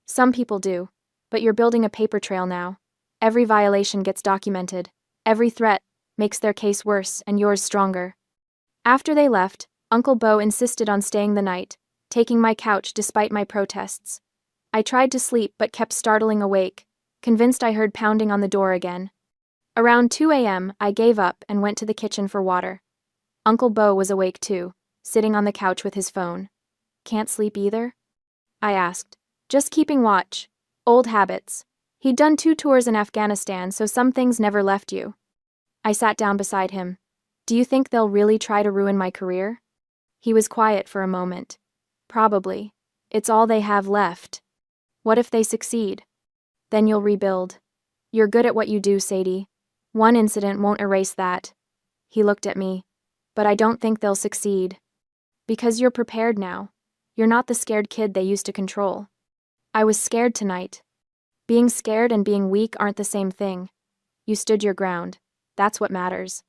Some people do, but you're building a paper trail now. Every violation gets documented. Every threat makes their case worse and yours stronger. After they left, Uncle Bo insisted on staying the night, taking my couch despite my protests. I tried to sleep but kept startling awake, convinced I heard pounding on the door again. Around 2 a.m., I gave up and went to the kitchen for water. Uncle Bo was awake too, sitting on the couch with his phone. "Can't sleep either?" I asked. "Just keeping watch. Old habits. He'd done 2 tours in Afghanistan, so some things never left you." I sat down beside him. "Do you think they'll really try to ruin my career?" He was quiet for a moment. "Probably. It's all they have left." "What if they succeed?" "Then you'll rebuild. You're good at what you do, Sadie. One incident won't erase that." He looked at me. "But I don't think they'll succeed. Because you're prepared now. You're not the scared kid they used to control." I was scared tonight. Being scared and being weak aren't the same thing. You stood your ground. That's what matters.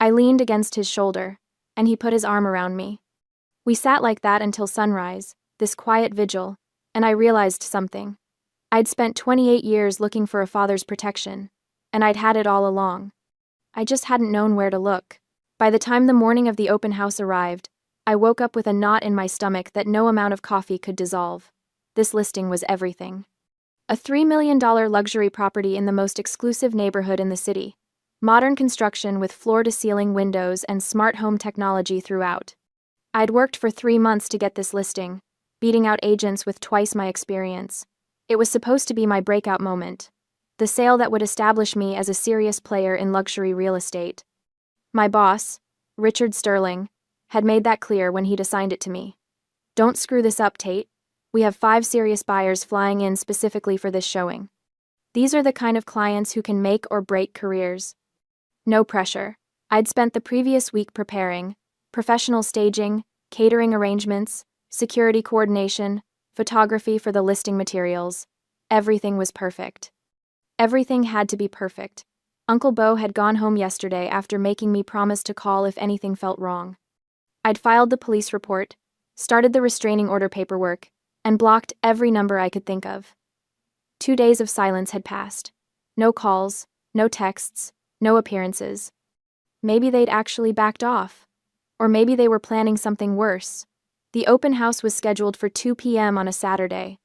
I leaned against his shoulder, and he put his arm around me. We sat like that until sunrise, this quiet vigil, and I realized something. I'd spent 28 years looking for a father's protection, and I'd had it all along. I just hadn't known where to look. By the time the morning of the open house arrived, I woke up with a knot in my stomach that no amount of coffee could dissolve. This listing was everything. A $3 million luxury property in the most exclusive neighborhood in the city. Modern construction with floor-to-ceiling windows and smart home technology throughout. I'd worked for 3 months to get this listing, beating out agents with twice my experience. It was supposed to be my breakout moment. The sale that would establish me as a serious player in luxury real estate. My boss, Richard Sterling, had made that clear when he'd assigned it to me. "Don't screw this up, Tate. We have 5 serious buyers flying in specifically for this showing. These are the kind of clients who can make or break careers." No pressure. I'd spent the previous week preparing: professional staging, catering arrangements, security coordination, photography for the listing materials. Everything was perfect. Everything had to be perfect. Uncle Bo had gone home yesterday after making me promise to call if anything felt wrong. I'd filed the police report, started the restraining order paperwork, and blocked every number I could think of. 2 days of silence had passed. No calls, no texts, no appearances. Maybe they'd actually backed off. Or maybe they were planning something worse. The open house was scheduled for 2 p.m. on a Saturday.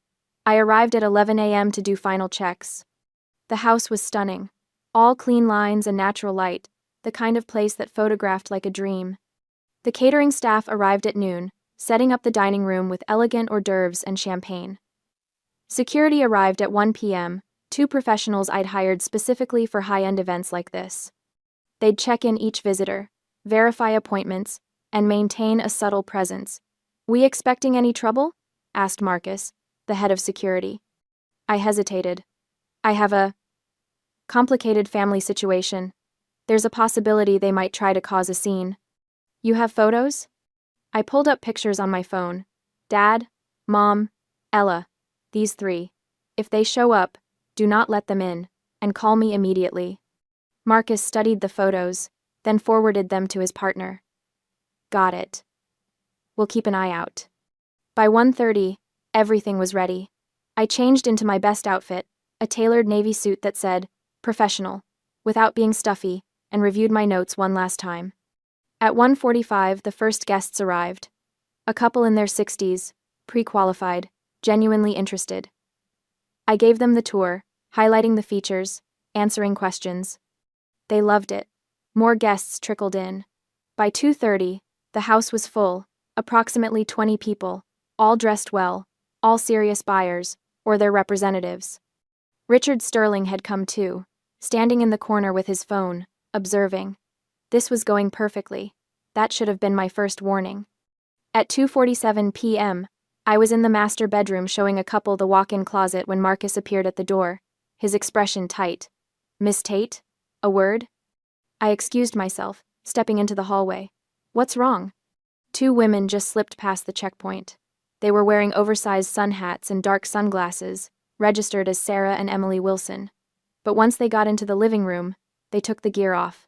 I arrived at 11 a.m. to do final checks. The house was stunning. All clean lines and natural light, the kind of place that photographed like a dream. The catering staff arrived at noon, setting up the dining room with elegant hors d'oeuvres and champagne. Security arrived at 1 p.m., 2 professionals I'd hired specifically for high-end events like this. They'd check in each visitor, verify appointments, and maintain a subtle presence. "We expecting any trouble?" asked Marcus, the head of security. I hesitated. "I have a complicated family situation. There's a possibility they might try to cause a scene." "You have photos?" I pulled up pictures on my phone. "Dad, Mom, Ella. These 3. If they show up, do not let them in, and call me immediately." Marcus studied the photos, then forwarded them to his partner. "Got it. We'll keep an eye out." By 1:30, everything was ready. I changed into my best outfit, a tailored navy suit that said, "Professional," without being stuffy, and reviewed my notes one last time. At 1:45, the first guests arrived. A couple in their 60s, pre-qualified, genuinely interested. I gave them the tour, highlighting the features, answering questions. They loved it. More guests trickled in. By 2:30, the house was full, approximately 20 people, all dressed well, all serious buyers, or their representatives. Richard Sterling had come too, standing in the corner with his phone, observing. This was going perfectly. That should have been my first warning. At 2:47 p.m., I was in the master bedroom showing a couple the walk-in closet when Marcus appeared at the door, his expression tight. "Miss Tate? A word?" I excused myself, stepping into the hallway. "What's wrong?" 2 women just slipped past the checkpoint. They were wearing oversized sun hats and dark sunglasses, registered as Sarah and Emily Wilson. But once they got into the living room, they took the gear off.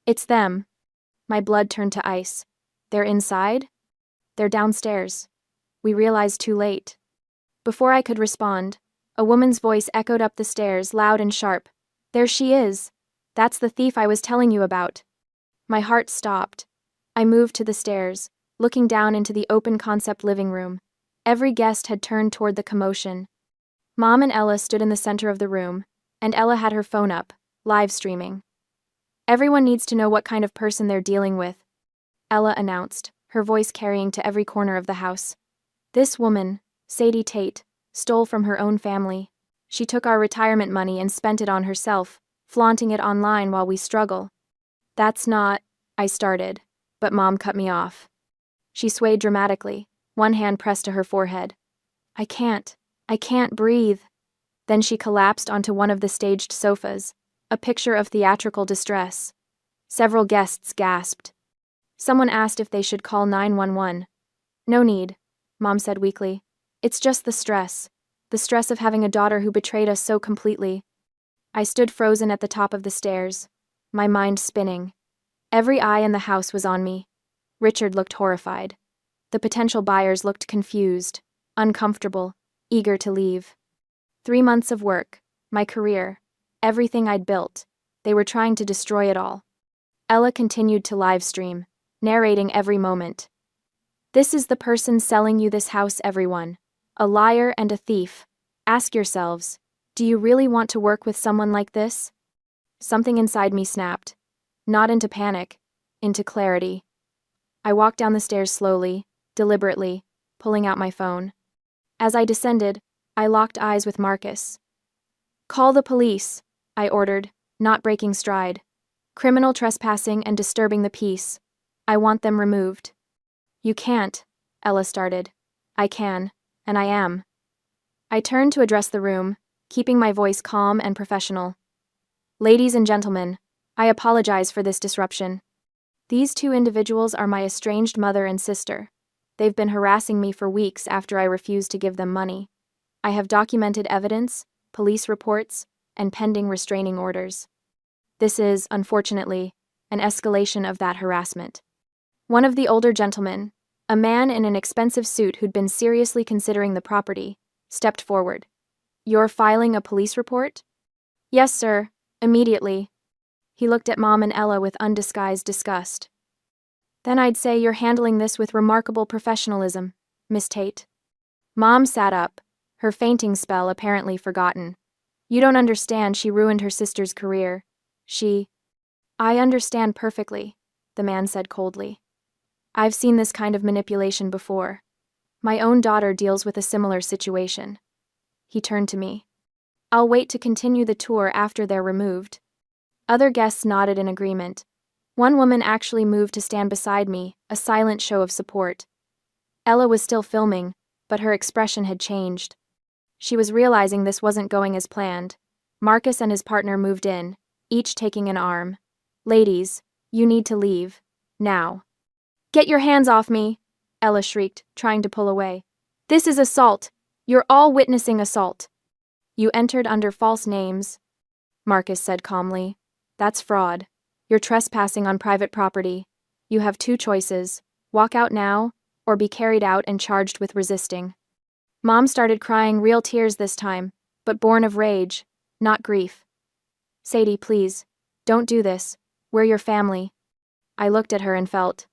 "It's them." My blood turned to ice. "They're inside?" "They're downstairs." We realized too late. Before I could respond, a woman's voice echoed up the stairs, loud and sharp. "There she is. That's the thief I was telling you about." My heart stopped. I moved to the stairs, looking down into the open-concept living room. Every guest had turned toward the commotion, Mom and Ella stood in the center of the room, and Ella had her phone up, live streaming. Everyone needs to know what kind of person they're dealing with, Ella announced, her voice carrying to every corner of the house. This woman, Sadie Tate, stole from her own family. She took our retirement money and spent it on herself, flaunting it online while we struggle. That's not, I started, but Mom cut me off. She swayed dramatically, one hand pressed to her forehead. I can't breathe. Then she collapsed onto one of the staged sofas, a picture of theatrical distress. Several guests gasped. Someone asked if they should call 911. No need, Mom said weakly. It's just the stress of having a daughter who betrayed us so completely. I stood frozen at the top of the stairs, my mind spinning. Every eye in the house was on me. Richard looked horrified. The potential buyers looked confused, uncomfortable, eager to leave. 3 months of work, my career, everything I'd built, they were trying to destroy it all. Ella continued to live stream, narrating every moment. This is the person selling you this house, everyone. A liar and a thief. Ask yourselves, do you really want to work with someone like this? Something inside me snapped. Not into panic, into clarity. I walked down the stairs slowly, deliberately, pulling out my phone. As I descended, I locked eyes with Marcus. Call the police, I ordered, not breaking stride. Criminal trespassing and disturbing the peace. I want them removed. You can't, Ella started. I can, and I am. I turned to address the room, keeping my voice calm and professional. Ladies and gentlemen, I apologize for this disruption. These 2 individuals are my estranged mother and sister. They've been harassing me for weeks after I refused to give them money. I have documented evidence, police reports, and pending restraining orders. This is, unfortunately, an escalation of that harassment. One of the older gentlemen, a man in an expensive suit who'd been seriously considering the property, stepped forward. You're filing a police report? Yes, sir, immediately. He looked at Mom and Ella with undisguised disgust. Then I'd say you're handling this with remarkable professionalism, Miss Tate. Mom sat up, her fainting spell apparently forgotten. You don't understand, she ruined her sister's career. I understand perfectly, the man said coldly. I've seen this kind of manipulation before. My own daughter deals with a similar situation. He turned to me. I'll wait to continue the tour after they're removed. Other guests nodded in agreement. One woman actually moved to stand beside me, a silent show of support. Ella was still filming, but her expression had changed. She was realizing this wasn't going as planned. Marcus and his partner moved in, each taking an arm. Ladies, you need to leave. Now. Get your hands off me, Ella shrieked, trying to pull away. This is assault. You're all witnessing assault. You entered under false names, Marcus said calmly. That's fraud. You're trespassing on private property. You have 2 choices. Walk out now, or be carried out and charged with resisting. Mom started crying, real tears this time, but born of rage, not grief. Sadie, please, don't do this. We're your family. I looked at her and felt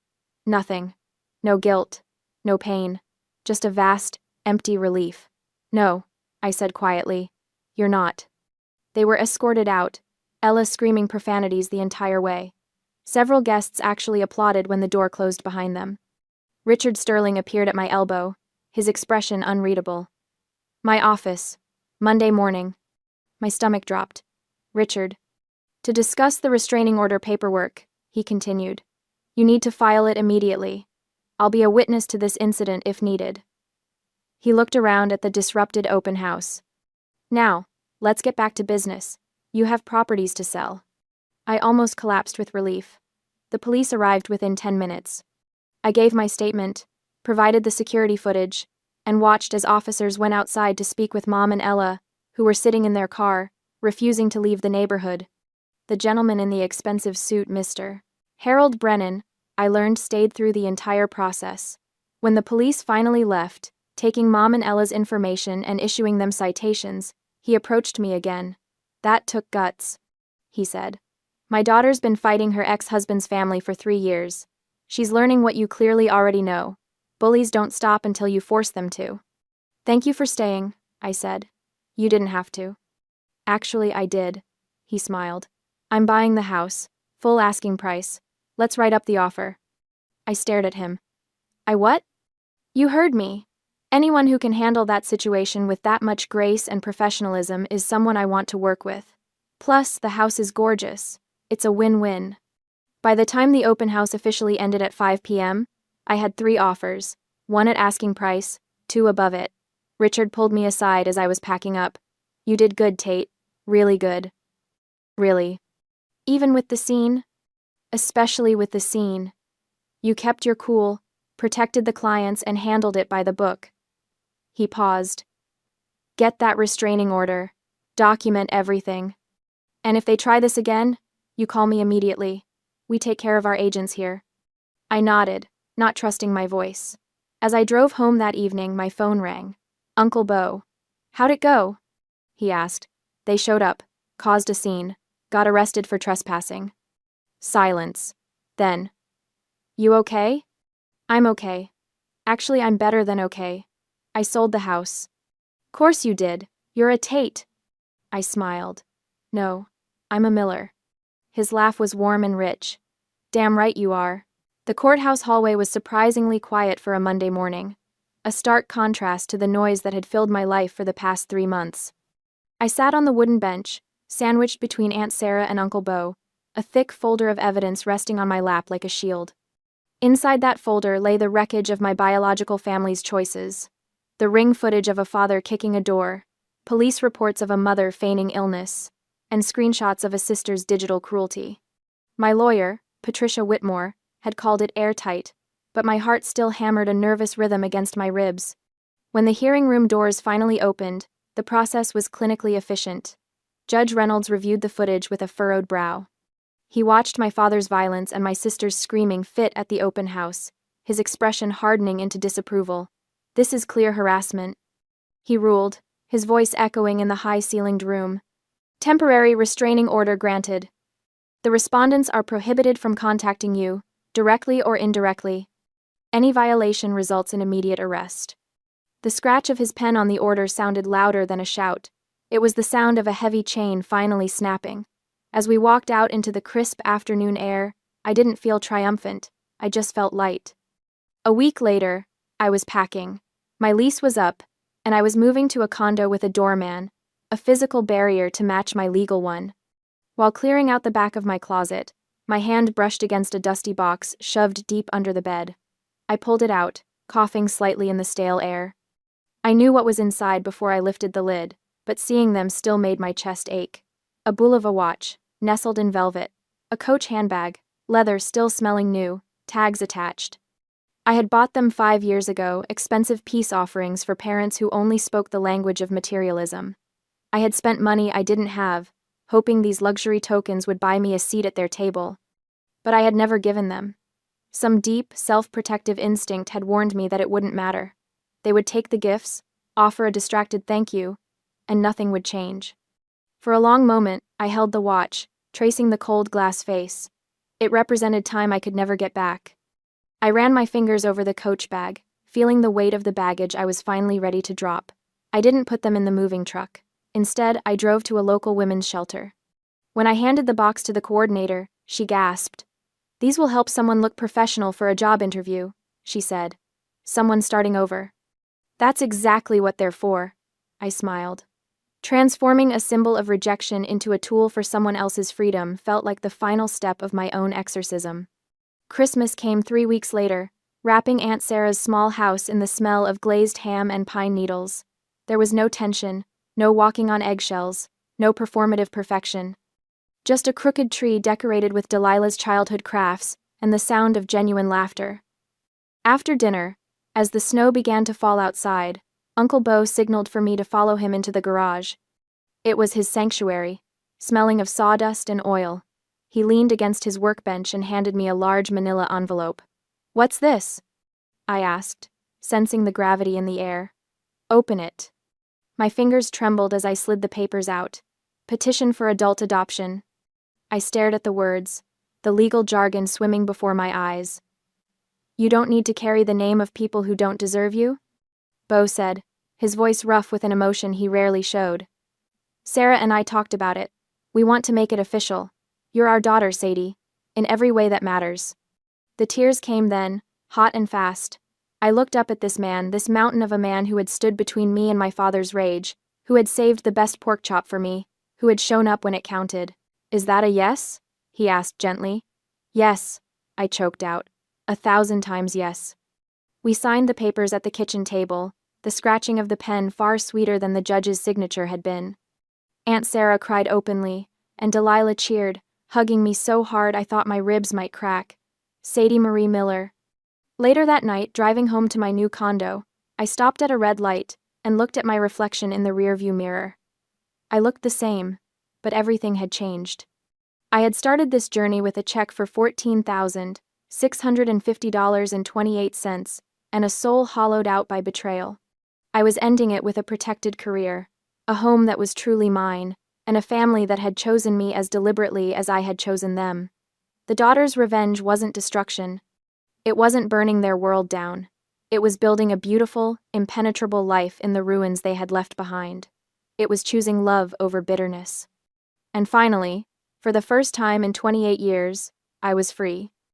nothing. No guilt, no pain, just a vast, empty relief. No, I said quietly. You're not. They were escorted out, Ella screaming profanities the entire way. Several guests actually applauded when the door closed behind them. Richard Sterling appeared at my elbow, his expression unreadable. My office. Monday morning. My stomach dropped. Richard. To discuss the restraining order paperwork, he continued. You need to file it immediately. I'll be a witness to this incident if needed. He looked around at the disrupted open house. Now, let's get back to business. You have properties to sell. I almost collapsed with relief. The police arrived within 10 minutes. I gave my statement, provided the security footage, and watched as officers went outside to speak with Mom and Ella, who were sitting in their car, refusing to leave the neighborhood. The gentleman in the expensive suit, Mr. Harold Brennan, I learned stayed through the entire process. When the police finally left, taking Mom and Ella's information and issuing them citations, he approached me again. That took guts, he said. My daughter's been fighting her ex-husband's family for 3 years. She's learning what you clearly already know. Bullies don't stop until you force them to. Thank you for staying, I said. You didn't have to. Actually, I did. He smiled. I'm buying the house. Full asking price. Let's write up the offer. I stared at him. I what? You heard me. Anyone who can handle that situation with that much grace and professionalism is someone I want to work with. Plus, the house is gorgeous. It's a win-win. By the time the open house officially ended at 5 p.m., I had 3 offers, 1 at asking price, 2 above it. Richard pulled me aside as I was packing up. You did good, Tate. Really good. Really. Even with the scene? Especially with the scene. You kept your cool, protected the clients, and handled it by the book. He paused. Get that restraining order. Document everything. And if they try this again, you call me immediately. We take care of our agents here. I nodded, not trusting my voice. As I drove home that evening, my phone rang. Uncle Bo. How'd it go? He asked. They showed up, caused a scene, got arrested for trespassing. Silence. Then. You okay? I'm okay. Actually, I'm better than okay. I sold the house. Course you did. You're a Tate. I smiled. No, I'm a Miller. His laugh was warm and rich. Damn right you are. The courthouse hallway was surprisingly quiet for a Monday morning, a stark contrast to the noise that had filled my life for the past 3 months. I sat on the wooden bench, sandwiched between Aunt Sarah and Uncle Bo, a thick folder of evidence resting on my lap like a shield. Inside that folder lay the wreckage of my biological family's choices. The ring footage of a father kicking a door, police reports of a mother feigning illness, and screenshots of a sister's digital cruelty. My lawyer, Patricia Whitmore, had called it airtight, but my heart still hammered a nervous rhythm against my ribs. When the hearing room doors finally opened, the process was clinically efficient. Judge Reynolds reviewed the footage with a furrowed brow. He watched my father's violence and my sister's screaming fit at the open house, his expression hardening into disapproval. This is clear harassment, he ruled, his voice echoing in the high-ceilinged room. Temporary restraining order granted. The respondents are prohibited from contacting you, directly or indirectly. Any violation results in immediate arrest. The scratch of his pen on the order sounded louder than a shout. It was the sound of a heavy chain finally snapping. As we walked out into the crisp afternoon air, I didn't feel triumphant, I just felt light. A week later, I was packing. My lease was up, and I was moving to a condo with a doorman, a physical barrier to match my legal one. While clearing out the back of my closet, my hand brushed against a dusty box shoved deep under the bed. I pulled it out, coughing slightly in the stale air. I knew what was inside before I lifted the lid, but seeing them still made my chest ache. A Bulova watch, nestled in velvet, a Coach handbag, leather still smelling new, tags attached. I had bought them 5 years ago, expensive peace offerings for parents who only spoke the language of materialism. I had spent money I didn't have, hoping these luxury tokens would buy me a seat at their table. But I had never given them. Some deep, self-protective instinct had warned me that it wouldn't matter. They would take the gifts, offer a distracted thank you, and nothing would change. For a long moment, I held the watch, tracing the cold glass face. It represented time I could never get back. I ran my fingers over the Coach bag, feeling the weight of the baggage I was finally ready to drop. I didn't put them in the moving truck. Instead, I drove to a local women's shelter. When I handed the box to the coordinator, she gasped. "These will help someone look professional for a job interview," she said. "Someone starting over." "That's exactly what they're for," I smiled. Transforming a symbol of rejection into a tool for someone else's freedom felt like the final step of my own exorcism. Christmas came 3 weeks later, wrapping Aunt Sarah's small house in the smell of glazed ham and pine needles. There was no tension, no walking on eggshells, no performative perfection. Just a crooked tree decorated with Delilah's childhood crafts and the sound of genuine laughter. After dinner, as the snow began to fall outside, Uncle Bo signaled for me to follow him into the garage. It was his sanctuary, smelling of sawdust and oil. He leaned against his workbench and handed me a large manila envelope. "What's this?" I asked, sensing the gravity in the air. "Open it." My fingers trembled as I slid the papers out. Petition for adult adoption. I stared at the words, the legal jargon swimming before my eyes. "You don't need to carry the name of people who don't deserve you?" Bo said, his voice rough with an emotion he rarely showed. "Sarah and I talked about it. We want to make it official. You're our daughter, Sadie. In every way that matters." The tears came then, hot and fast. I looked up at this man, this mountain of a man who had stood between me and my father's rage, who had saved the best pork chop for me, who had shown up when it counted. "Is that a yes?" he asked gently. "Yes," I choked out. 1,000 times yes. We signed the papers at the kitchen table, the scratching of the pen far sweeter than the judge's signature had been. Aunt Sarah cried openly, and Delilah cheered, hugging me so hard I thought my ribs might crack. Sadie Marie Miller. Later that night, driving home to my new condo, I stopped at a red light and looked at my reflection in the rearview mirror. I looked the same, but everything had changed. I had started this journey with a check for $14,650.28 and a soul hollowed out by betrayal. I was ending it with a protected career, a home that was truly mine, and a family that had chosen me as deliberately as I had chosen them. The daughter's revenge wasn't destruction. It wasn't burning their world down. It was building a beautiful, impenetrable life in the ruins they had left behind. It was choosing love over bitterness. And finally, for the first time in 28 years, I was free.